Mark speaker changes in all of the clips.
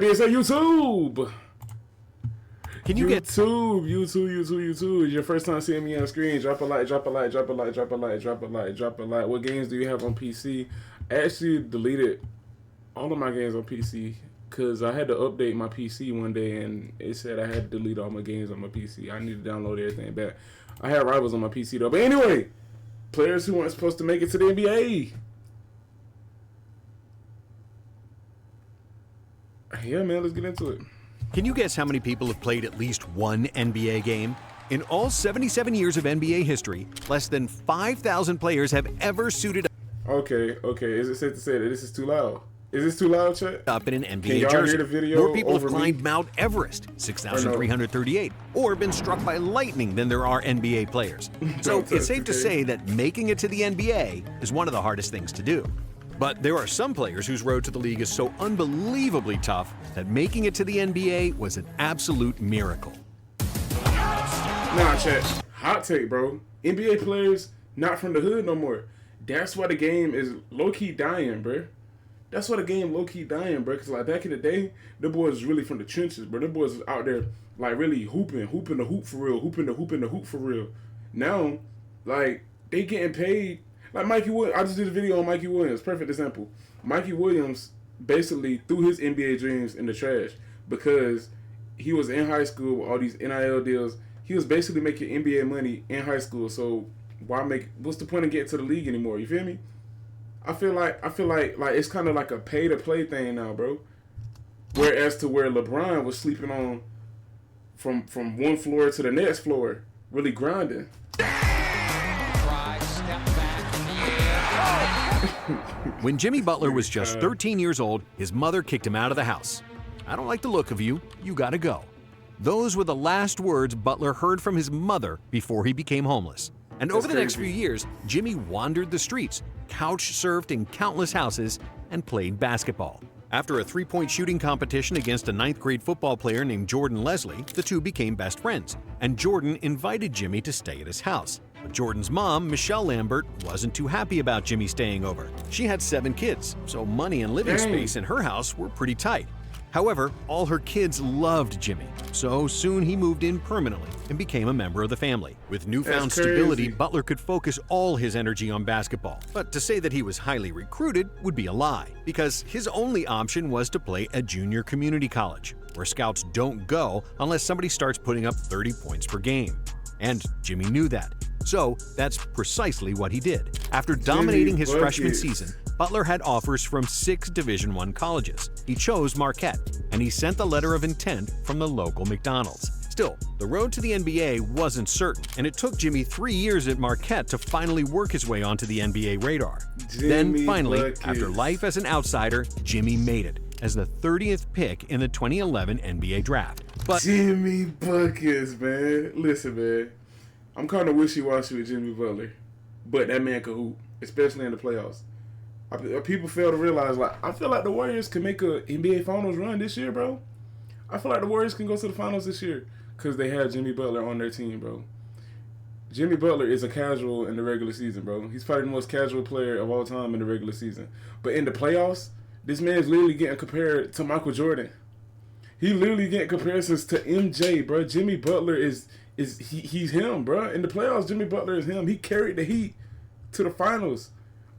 Speaker 1: It's on YouTube.
Speaker 2: Can you get
Speaker 1: YouTube? It's your first time seeing me on screen. Drop a like. What games do you have on PC? I actually deleted all of my games on PC because I had to update my PC one day and it said I had to delete all my games on my PC. I need to download everything back. I had Rivals on my PC though. But anyway, players who weren't supposed to make it to the NBA. Yeah, man, let's get into it.
Speaker 2: Can you guess how many people have played at least one NBA game? In all 77 years of NBA history, less than 5,000 players have ever suited
Speaker 1: Okay. Is it safe to say that this is too loud? Is this too loud, chat?
Speaker 2: up in an
Speaker 1: Can
Speaker 2: NBA
Speaker 1: y'all
Speaker 2: jersey?
Speaker 1: hear the video
Speaker 2: More people have
Speaker 1: over me?
Speaker 2: climbed Mount Everest, 6,338, or been struck by lightning than there are NBA players. So
Speaker 1: Don't touch
Speaker 2: it's safe to
Speaker 1: the
Speaker 2: say that making it to the NBA is one of the hardest things to do. But there are some players whose road to the league is so unbelievably tough that making it to the NBA was an absolute miracle.
Speaker 1: Nah, chat. Hot take, bro. NBA players not from the hood no more. That's why the game is low-key dying, bro. That's why the game low-key dying, bro. Because, like, back in the day, the boys was really from the trenches, bro. The boys was out there, like, really hooping the hoop for real, hooping the hoop for real. Now, like, they getting paid. Like, Mikey Williams. I just did a video on Mikey Williams. Perfect example. Mikey Williams basically threw his NBA dreams in the trash because he was in high school with all these NIL deals. He was basically making NBA money in high school, so what's the point of getting to the league anymore? You feel me? I feel like it's kind of like a pay to play thing now, bro. Whereas to where LeBron was sleeping on from one floor to the next floor, really grinding.
Speaker 2: When Jimmy Butler was just 13 years old, his mother kicked him out of the house. "I don't like the look of you. You gotta go." Those were the last words Butler heard from his mother before he became homeless. And over the next few years, Jimmy wandered the streets, couch surfed in countless houses, and played basketball. After a three-point shooting competition against a ninth-grade football player named Jordan Leslie, the two became best friends, and Jordan invited Jimmy to stay at his house. But Jordan's mom, Michelle Lambert, wasn't too happy about Jimmy staying over. She had 7 kids, so money and living space in her house were pretty tight. However, all her kids loved Jimmy, so soon he moved in permanently and became a member of the family. With newfound stability, Butler could focus all his energy on basketball. But to say that he was highly recruited would be a lie, because his only option was to play at junior community college, where scouts don't go unless somebody starts putting up 30 points per game. And Jimmy knew that. So that's precisely what he did. After dominating his freshman season, Butler had offers from 6 Division I colleges. He chose Marquette, and he sent the letter of intent from the local McDonald's. Still, the road to the NBA wasn't certain, and it took Jimmy 3 years at Marquette to finally work his way onto the NBA radar. Then finally, after life as an outsider, Jimmy made it as the 30th pick in the 2011 NBA draft. But
Speaker 1: Jimmy Buckets, man. Listen, man. I'm kind of wishy-washy with Jimmy Butler, but that man can hoop, especially in the playoffs. People fail to realize, like, I feel like the Warriors can make a NBA Finals run this year, bro. I feel like the Warriors can go to the Finals this year because they have Jimmy Butler on their team, bro. Jimmy Butler is a casual in the regular season, bro. He's probably the most casual player of all time in the regular season. But in the playoffs, this man's literally getting compared to Michael Jordan. He literally getting comparisons to MJ, bro. Jimmy Butler he's him, bro. In the playoffs, Jimmy Butler is him. He carried the Heat to the finals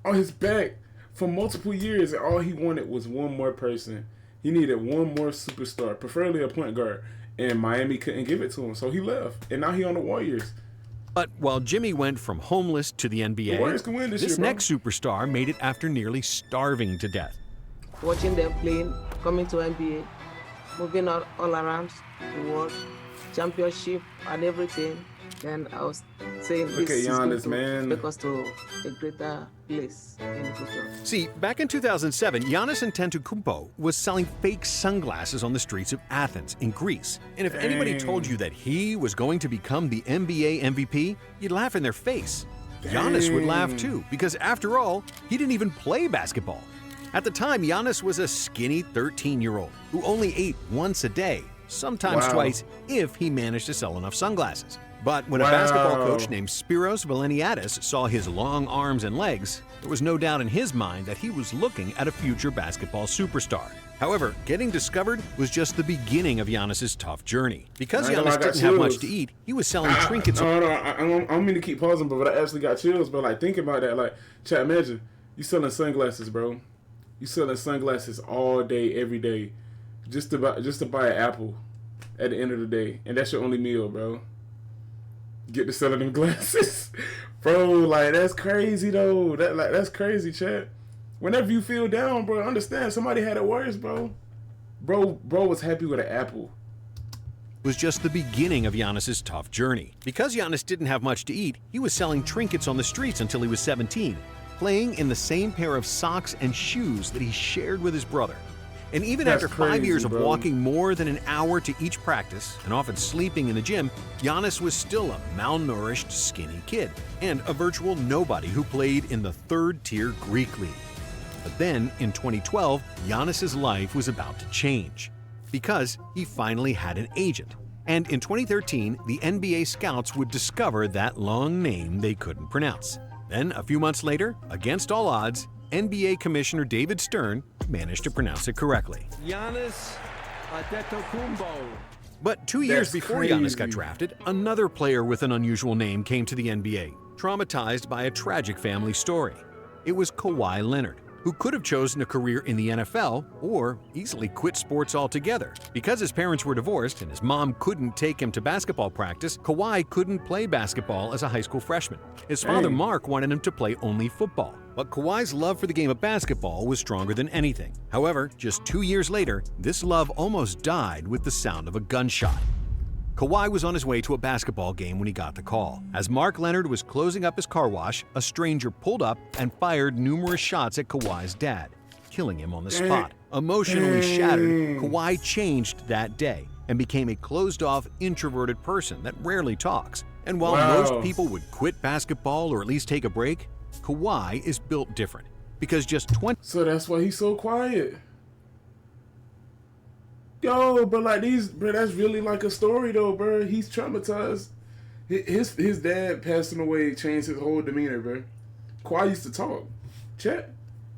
Speaker 1: on his back for multiple years, and all he wanted was one more person. He needed one more superstar, preferably a point guard, and Miami couldn't give it to him, so he left, and now he on the Warriors.
Speaker 2: But while Jimmy went from homeless to the NBA,
Speaker 1: Warriors can win this year, bro.
Speaker 2: next superstar made it after nearly starving to death.
Speaker 3: Watching them playing, coming to NBA, moving all around the world, championship and everything, then I was saying this is going to take us to a greater place in the future.
Speaker 2: See, back in 2007, Giannis Antetokounmpo was selling fake sunglasses on the streets of Athens in Greece. And if anybody told you that he was going to become the NBA MVP, you'd laugh in their face. Giannis would laugh too, because after all, he didn't even play basketball. At the time, Giannis was a skinny 13-year-old who only ate once a day, sometimes twice, if he managed to sell enough sunglasses. But when a basketball coach named Spiros Valeniadis saw his long arms and legs, there was no doubt in his mind that he was looking at a future basketball superstar. However, getting discovered was just the beginning of Giannis's tough journey. Because Giannis didn't have much to eat, he was selling trinkets.
Speaker 1: I don't mean to keep pausing, but I actually got chills. But like, think about that. Like, chat, imagine you selling sunglasses, bro. You selling sunglasses all day, every day, just to buy an apple at the end of the day, and that's your only meal, bro. Get to selling them glasses, bro. Like, that's crazy though. That's crazy, chat. Whenever you feel down, bro, understand somebody had it worse, bro. Bro was happy with an apple.
Speaker 2: Was just the beginning of Giannis's tough journey. Because Giannis didn't have much to eat, he was selling trinkets on the streets until he was 17, playing in the same pair of socks and shoes that he shared with his brother. And even after 5 years of walking more than an hour to each practice and often sleeping in the gym, Giannis was still a malnourished, skinny kid and a virtual nobody who played in the third-tier Greek league. But then, in 2012, Giannis's life was about to change because he finally had an agent. And in 2013, the NBA scouts would discover that long name they couldn't pronounce. Then, a few months later, against all odds, NBA Commissioner David Stern managed to pronounce it correctly.
Speaker 4: Giannis Antetokounmpo.
Speaker 2: But 2 years before Giannis got drafted, another player with an unusual name came to the NBA, traumatized by a tragic family story. It was Kawhi Leonard, who could have chosen a career in the NFL or easily quit sports altogether. Because his parents were divorced and his mom couldn't take him to basketball practice, Kawhi couldn't play basketball as a high school freshman. His father, Mark, wanted him to play only football. But Kawhi's love for the game of basketball was stronger than anything. However, just 2 years later, this love almost died with the sound of a gunshot. Kawhi was on his way to a basketball game when he got the call. As Mark Leonard was closing up his car wash, a stranger pulled up and fired numerous shots at Kawhi's dad, killing him on the spot. Emotionally shattered, Kawhi changed that day and became a closed-off, introverted person that rarely talks. And while most people would quit basketball or at least take a break, Kawhi is built different because just 20...
Speaker 1: So that's why he's so quiet. Yo, but like bro, that's really like a story though, bro. He's traumatized. His dad passing away changed his whole demeanor, bro. Kawhi used to talk. Chat.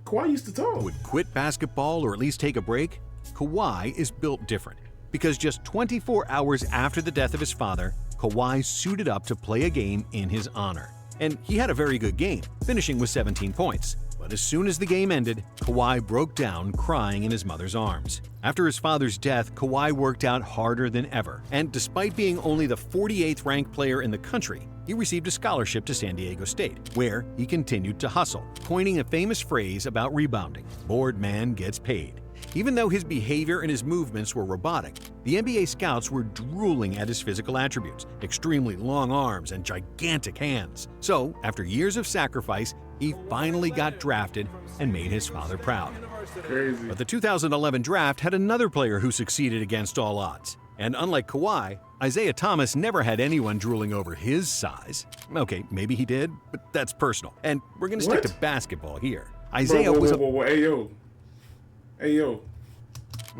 Speaker 1: Kawhi used to talk.
Speaker 2: Would quit basketball or at least take a break? Kawhi is built different because just 24 hours after the death of his father, Kawhi suited up to play a game in his honor. And he had a very good game, finishing with 17 points. But as soon as the game ended, Kawhi broke down crying in his mother's arms. After his father's death, Kawhi worked out harder than ever. And despite being only the 48th ranked player in the country, he received a scholarship to San Diego State, where he continued to hustle, coining a famous phrase about rebounding: bored man gets paid. Even though his behavior and his movements were robotic, the NBA scouts were drooling at his physical attributes, extremely long arms and gigantic hands. So, after years of sacrifice, he finally got drafted and made his father proud.
Speaker 1: Crazy.
Speaker 2: But the 2011 draft had another player who succeeded against all odds. And unlike Kawhi, Isaiah Thomas never had anyone drooling over his size. Okay, maybe he did, but that's personal. And we're going to stick to basketball here. Isaiah was a...
Speaker 1: Hey, yo.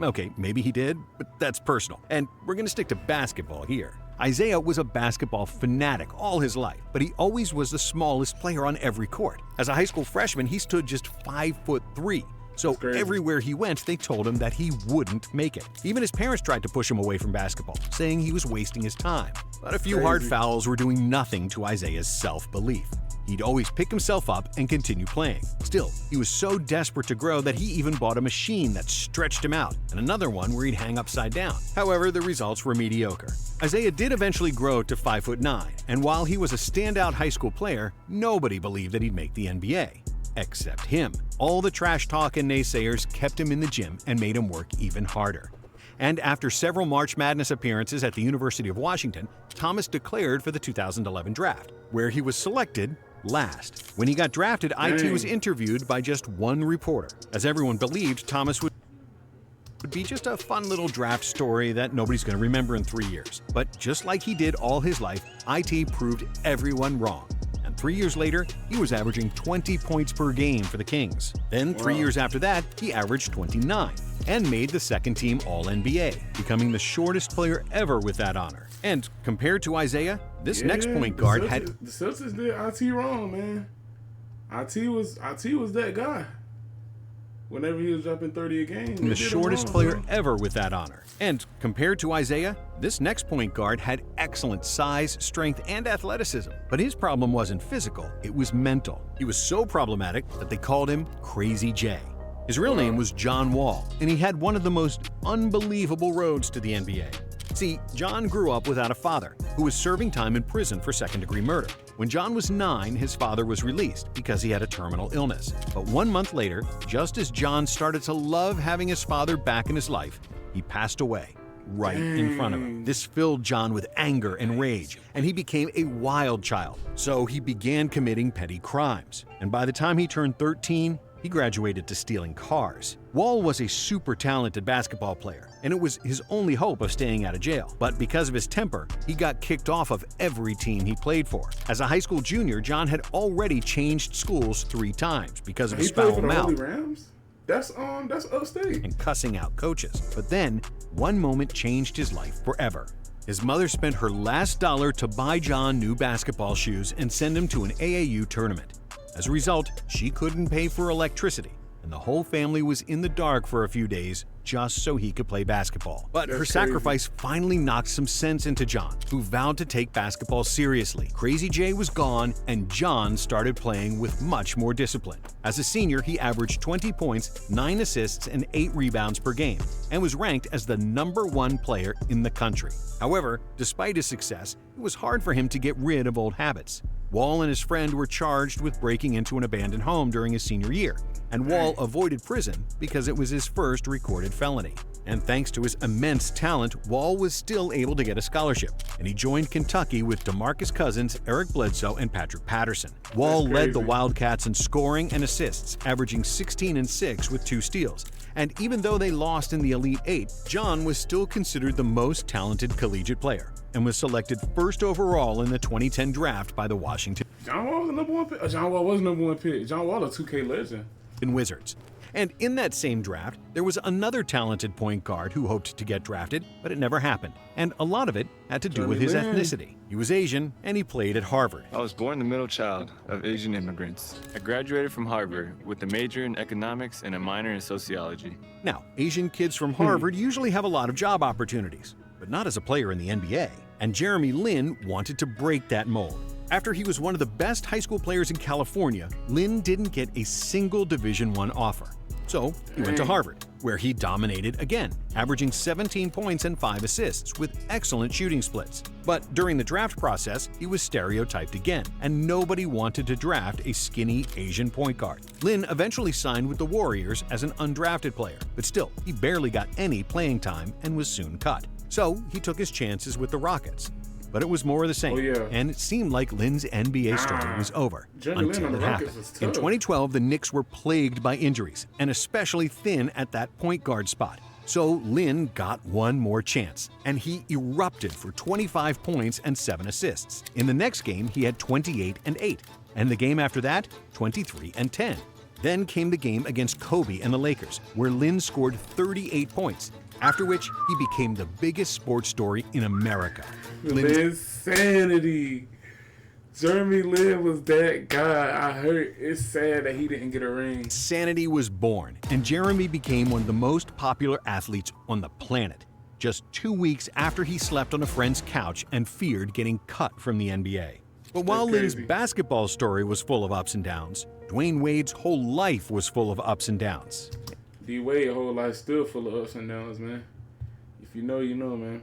Speaker 2: Okay, maybe he did, but that's personal. And we're going to stick to basketball here. Isaiah was a basketball fanatic all his life, but he always was the smallest player on every court. As a high school freshman, he stood just 5'3". So everywhere he went, they told him that he wouldn't make it. Even his parents tried to push him away from basketball, saying he was wasting his time. But a few hard fouls were doing nothing to Isaiah's self-belief. He'd always pick himself up and continue playing. Still, he was so desperate to grow that he even bought a machine that stretched him out, and another one where he'd hang upside down. However, the results were mediocre. Isaiah did eventually grow to 5'9", and while he was a standout high school player, nobody believed that he'd make the NBA. Except him. All the trash talk and naysayers kept him in the gym and made him work even harder. And after several March Madness appearances at the University of Washington, Thomas declared for the 2011 draft, where he was selected last. When he got drafted, IT was interviewed by just one reporter, as everyone believed Thomas would be just a fun little draft story that nobody's going to remember in 3 years. But just like he did all his life, IT proved everyone wrong. And 3 years later, he was averaging 20 points per game for the Kings. Then 3 years after that, he averaged 29 and made the second team All-NBA, becoming the shortest player ever with that honor. And compared to Isaiah, this next point guard had...
Speaker 1: The Celtics did IT wrong, man. IT was that guy. whenever he was dropping 30 a game.
Speaker 2: The shortest player ever with that honor. And compared to Isaiah, this next point guard had excellent size, strength, and athleticism. But his problem wasn't physical, it was mental. He was so problematic that they called him Crazy J. His real name was John Wall, and he had one of the most unbelievable roads to the NBA. See, John grew up without a father, who was serving time in prison for second-degree murder. When John was 9, his father was released because he had a terminal illness. But 1 month later, just as John started to love having his father back in his life, he passed away right in front of him. This filled John with anger and rage, and he became a wild child. So he began committing petty crimes. And by the time he turned 13, he graduated to stealing cars. Wall was a super talented basketball player, and it was his only hope of staying out of jail. But because of his temper, he got kicked off of every team he played for. As a high school junior, John had already changed schools 3 times because of his foul mouth.
Speaker 1: He played for the Holy Rams? That's upstate.
Speaker 2: And cussing out coaches. But then, one moment changed his life forever. His mother spent her last dollar to buy John new basketball shoes and send him to an AAU tournament. As a result, she couldn't pay for electricity, and the whole family was in the dark for a few days just so he could play basketball. But her sacrifice finally knocked some sense into John, who vowed to take basketball seriously. Crazy J was gone, and John started playing with much more discipline. As a senior, he averaged 20 points, 9 assists, and 8 rebounds per game, and was ranked as the #1 player in the country. However, despite his success, it was hard for him to get rid of old habits. Wall and his friend were charged with breaking into an abandoned home during his senior year, and Wall avoided prison because it was his first recorded felony. And thanks to his immense talent, Wall was still able to get a scholarship, and he joined Kentucky with DeMarcus Cousins, Eric Bledsoe, and Patrick Patterson. Wall led the Wildcats in scoring and assists, averaging 16 and 6 with 2 steals. And even though they lost in the Elite 8, John was still considered the most talented collegiate player and was selected first overall in the 2010 draft by the Washington
Speaker 1: John Wall was the #1 pick. John Wall was #1 pick. John Wall, a 2K legend.
Speaker 2: Wizards. And in that same draft, there was another talented point guard who hoped to get drafted, but it never happened. And a lot of it had to do with his ethnicity. He was Asian, and he played at Harvard.
Speaker 5: I was born the middle child of Asian immigrants. I graduated from Harvard with a major in economics and a minor in sociology.
Speaker 2: Now, Asian kids from Harvard usually have a lot of job opportunities, but not as a player in the NBA. And Jeremy Lin wanted to break that mold. After he was one of the best high school players in California, Lin didn't get a single Division I offer. So he went to Harvard, where he dominated again, averaging 17 points and 5 assists with excellent shooting splits. But during the draft process, he was stereotyped again, and nobody wanted to draft a skinny Asian point guard. Lin eventually signed with the Warriors as an undrafted player, but still, he barely got any playing time and was soon cut. So he took his chances with the Rockets. But it was more of the same, and it seemed like Lin's NBA story was over until it happened. In 2012, the Knicks were plagued by injuries, and especially thin at that point guard spot. So Lin got one more chance, and he erupted for 25 points and 7 assists. In the next game, he had 28 and 8, and the game after that, 23 and 10. Then came the game against Kobe and the Lakers, where Lin scored 38 points, after which he became the biggest sports story in America.
Speaker 1: Lin's sanity. Jeremy Lin was that guy. I heard it's sad that he didn't get a ring.
Speaker 2: Sanity was born, and Jeremy became one of the most popular athletes on the planet, just 2 weeks after he slept on a friend's couch and feared getting cut from the NBA. But while Lin's basketball story was full of ups and downs, Dwayne Wade's whole life was full of ups and downs.
Speaker 1: D-Wade's whole life still full of ups and downs, man. If you know, you know, man.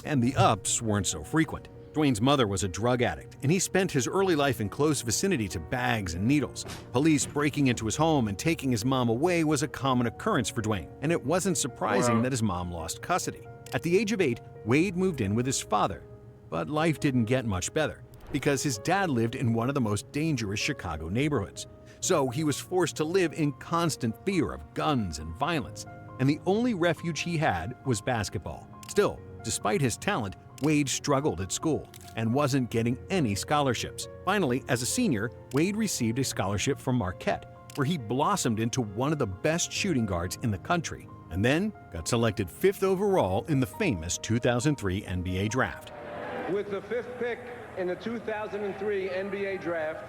Speaker 2: And the ups weren't so frequent. Dwayne's mother was a drug addict, and he spent his early life in close vicinity to bags and needles. Police breaking into his home and taking his mom away was a common occurrence for Dwayne, and it wasn't surprising that his mom lost custody. At the age of 8, Wade moved in with his father. But life didn't get much better, because his dad lived in one of the most dangerous Chicago neighborhoods. So he was forced to live in constant fear of guns and violence, and the only refuge he had was basketball. Still, despite his talent, Wade struggled at school and wasn't getting any scholarships. Finally, as a senior, Wade received a scholarship from Marquette, where he blossomed into one of the best shooting guards in the country, and then got selected 5th overall in the famous 2003 NBA draft.
Speaker 6: With the 5th pick in the 2003 NBA draft,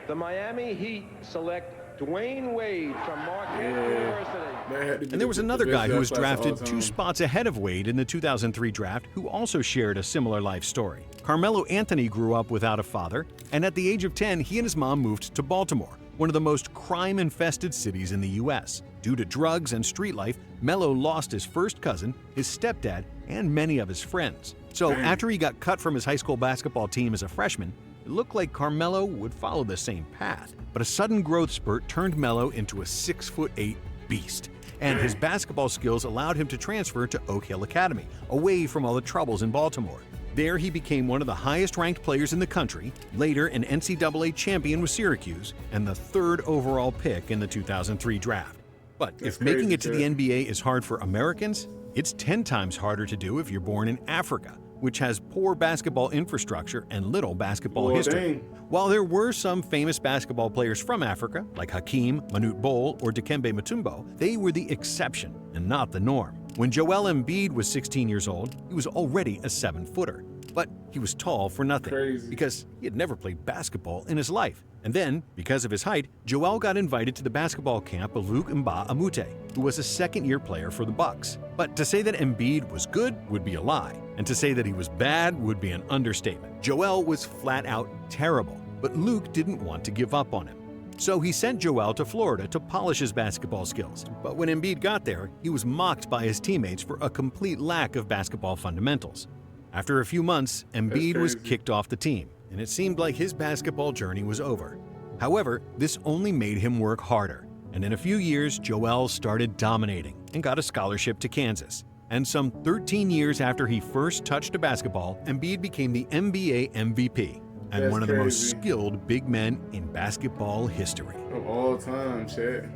Speaker 6: the Miami Heat select
Speaker 4: Dwayne Wade from Marquette University.
Speaker 2: And there was another guy who was drafted 2 spots ahead of Wade in the 2003 draft who also shared a similar life story. Carmelo Anthony grew up without a father, and at the age of 10, he and his mom moved to Baltimore, one of the most crime-infested cities in the U.S. Due to drugs and street life, Melo lost his first cousin, his stepdad, and many of his friends. So after he got cut from his high school basketball team as a freshman, it looked like Carmelo would follow the same path. But a sudden growth spurt turned Melo into a 6'8" beast, and his basketball skills allowed him to transfer to Oak Hill Academy, away from all the troubles in Baltimore. There he became one of the highest-ranked players in the country, later an NCAA champion with Syracuse, and the 3rd overall pick in the 2003 draft. But if making it to the NBA is hard for Americans, it's 10 times harder to do if you're born in Africa, which has poor basketball infrastructure and little basketball history. While there were some famous basketball players from Africa, like Hakeem, Manute Bol, or Dikembe Mutombo, they were the exception and not the norm. When Joel Embiid was 16 years old, he was already a 7-footer. But he was tall for nothing, because he had never played basketball in his life. And then, because of his height, Joel got invited to the basketball camp of Luc Mbah a Moute, who was a second-year player for the Bucks. But to say that Embiid was good would be a lie, and to say that he was bad would be an understatement. Joel was flat-out terrible, but Luc didn't want to give up on him. So he sent Joel to Florida to polish his basketball skills. But when Embiid got there, he was mocked by his teammates for a complete lack of basketball fundamentals. After a few months, Embiid was kicked off the team, and it seemed like his basketball journey was over. However, this only made him work harder, and in a few years, Joel started dominating and got a scholarship to Kansas. And some 13 years after he first touched a basketball, Embiid became the NBA MVP and one of the most skilled big men in basketball history.
Speaker 1: Of all time, Chad.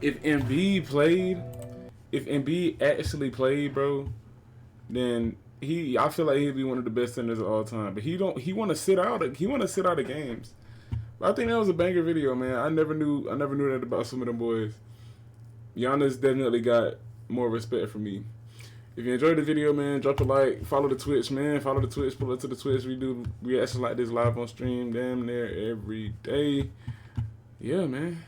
Speaker 1: If Embiid actually played, bro, then I feel like he'd be one of the best centers of all time. But he want to sit out of games. But I think that was a banger video, man. I never knew that about some of them boys. Giannis definitely got more respect for me. If you enjoyed the video, man, drop a like, follow the Twitch, man. Follow the Twitch, pull up to the Twitch. We do reactions like this live on stream damn near every day. Yeah, man.